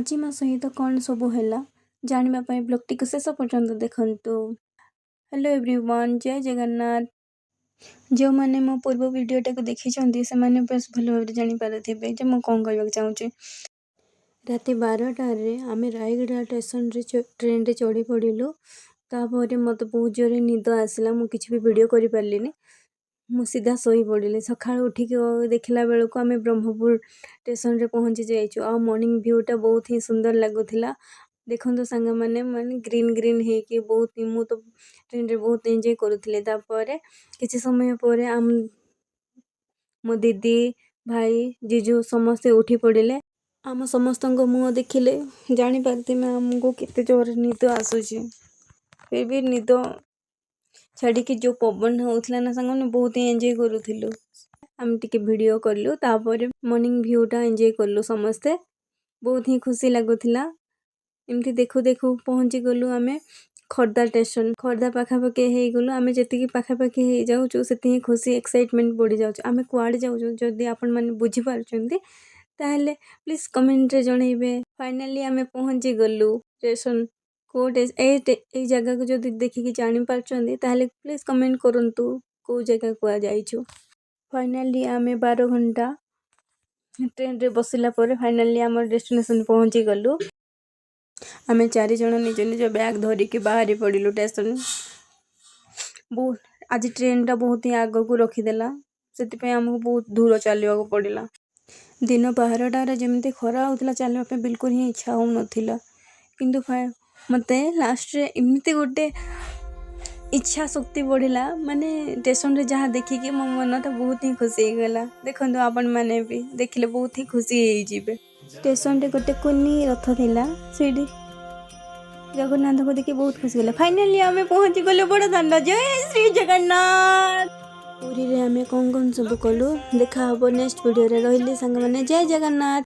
ଆଜି ମୋ ସହିତ କ'ଣ ସବୁ ହେଲା ଜାଣିବା ପାଇଁ ବ୍ଲଗ୍ଟିକୁ ଶେଷ ପର୍ଯ୍ୟନ୍ତ ଦେଖନ୍ତୁ। ହ୍ୟାଲୋ ଏଭ୍ରିୱାନ୍, ଜୟ ଜଗନ୍ନାଥ। ଯେଉଁମାନେ ମୋ ପୂର୍ବ ଭିଡ଼ିଓଟାକୁ ଦେଖିଛନ୍ତି ସେମାନେ ବେଶ ଭଲ ଭାବରେ ଜାଣିପାରୁଥିବେ ଯେ ମୁଁ କ'ଣ କହିବାକୁ ଚାହୁଁଛି। ରାତି 12ଟାରେ ଆମେ ରାୟଗଡ଼ା ଟ୍ରେନ୍ରେ ଚଢ଼ି ପଡ଼ିଲୁ। ତାପରେ ମୋତେ ବହୁତ ଜୋରରେ ନିଦ ଆସିଲା, ମୁଁ କିଛି ବି ଭିଡ଼ିଓ କରିପାରିଲିନି। ମୁଁ ସିଧା ଶୋଇପଡ଼ିଲି। ସକାଳୁ ଉଠିକି ଦେଖିଲା ବେଳକୁ ଆମେ ବ୍ରହ୍ମପୁର ଷ୍ଟେସନରେ ପହଞ୍ଚି ଯାଇଛୁ। ଆଉ ମର୍ଣ୍ଣିଂ ଭିୟୁଟା ବହୁତ ହିଁ ସୁନ୍ଦର ଲାଗୁଥିଲା। ଦେଖନ୍ତୁ ସାଙ୍ଗମାନେ, ମାନେ ଗ୍ରୀନ୍ ହେଇକି ବହୁତ ହିଁ, ମୁଁ ତ ଟ୍ରେନ୍ରେ ବହୁତ ଏନ୍ଜୟ କରୁଥିଲି। ତାପରେ କିଛି ସମୟ ପରେ ମୋ ଦିଦି, ଭାଇ, ଜିଜୁ ସମସ୍ତେ ଉଠି ପଡ଼ିଲେ। ଆମ ସମସ୍ତଙ୍କ ମୁହଁ ଦେଖିଲେ ଜାଣିପାରୁଥିବେ ଆମକୁ କେତେ ଜୋରରେ ନିଦ ଆସୁଛି। ଫିର୍ ବି ନିଦ ଛାଡ଼ିକି ଯେଉଁ ପବନ ହେଉଥିଲା ନା ସାଙ୍ଗମାନେ, ବହୁତ ହିଁ ଏନ୍ଜୟ କରୁଥିଲୁ। ଆମେ ଟିକେ ଭିଡ଼ିଓ କଲୁ, ତାପରେ ମର୍ଣ୍ଣିଂ ଭିୟୁଟା ଏନ୍ଜୟ କଲୁ ସମସ୍ତେ। ବହୁତ ହିଁ ଖୁସି ଲାଗୁଥିଲା। ଏମିତି ଦେଖୁ ଦେଖୁ ପହଞ୍ଚି ଗଲୁ ଆମେ ଖୋର୍ଦ୍ଧା ଷ୍ଟେସନ। ଖୋର୍ଦ୍ଧା ପାଖାପାଖି ହେଇଗଲୁ। ଆମେ ଯେତିକି ପାଖାପାଖି ହେଇଯାଉଛୁ ସେତିକି ଖୁସି ଏକ୍ସାଇଟମେଣ୍ଟ ବଢ଼ିଯାଉଛି। ଆମେ କୁଆଡ଼େ ଯାଉଛୁ ଯଦି ଆପଣମାନେ ବୁଝିପାରୁଛନ୍ତି ତାହେଲେ ପ୍ଲିଜ୍ କମେଣ୍ଟରେ ଜଣେଇବେ। ଫାଇନାଲି ଆମେ ପହଞ୍ଚି ଗଲୁ ଷ୍ଟେସନ। ଏଇ ଜାଗାକୁ ଯଦି ଦେଖିକି ଜାଣିପାରୁଛନ୍ତି ତାହେଲେ ପ୍ଲିଜ୍ କମେଣ୍ଟ କରନ୍ତୁ କେଉଁ ଜାଗା କୁହାଯାଇଛୁ। ଫାଇନାଲି ଆମେ 12 ଘଣ୍ଟା ଟ୍ରେନ୍ରେ ବସିଲା ପରେ ଫାଇନାଲି ଆମର ଡେଷ୍ଟିନେସନ୍ ପହଞ୍ଚି ଗଲୁ। ଆମେ 4 ଜଣ ନିଜ ନିଜ ବ୍ୟାଗ୍ ଧରିକି ବାହାରି ପଡ଼ିଲୁ ଷ୍ଟେସନ। ଆଜି ଟ୍ରେନ୍ଟା ବହୁତ ହିଁ ଆଗକୁ ରଖିଦେଲା, ସେଥିପାଇଁ ଆମକୁ ବହୁତ ଦୂର ଚାଲିବାକୁ ପଡ଼ିଲା। ଦିନ 12ଟାରେ ଯେମିତି ଖରା ହେଉଥିଲା, ଚାଲିବା ପାଇଁ ବିଲକୁଲ ହିଁ ଇଚ୍ଛା ହେଉନଥିଲା। କିନ୍ତୁ ମୋତେ ଲାଷ୍ଟରେ ଏମିତି ଗୋଟେ ଇଚ୍ଛା ଶକ୍ତି ବଢ଼ିଲା, ମାନେ ଷ୍ଟେସନରେ ଯାହା ଦେଖିକି ମୋ ମନଟା ବହୁତ ହିଁ ଖୁସି ହେଇଗଲା। ଦେଖନ୍ତୁ ଆପଣମାନେ ବି ଦେଖିଲେ ବହୁତ ହିଁ ଖୁସି ହେଇଯିବେ। ଷ୍ଟେସନରେ ଗୋଟେ କୁନି ରଥ ଥିଲା, ସେଇଠି ଜଗନ୍ନାଥଙ୍କୁ ଦେଖି ବହୁତ ଖୁସି ହେଲା। ଫାଇନାଲି ଆମେ ପହଞ୍ଚି ଗଲୁ ବଡ଼ଦାଣ୍ଡ। ଜୟ ଶ୍ରୀ ଜଗନ୍ନାଥ। ପୁରୀରେ ଆମେ କ'ଣ ସବୁ କଲୁ ଦେଖା ହେବ ନେକ୍ସଟ ଭିଡ଼ିଓରେ। ରହିଲି ସାଙ୍ଗମାନେ, ଜୟ ଜଗନ୍ନାଥ।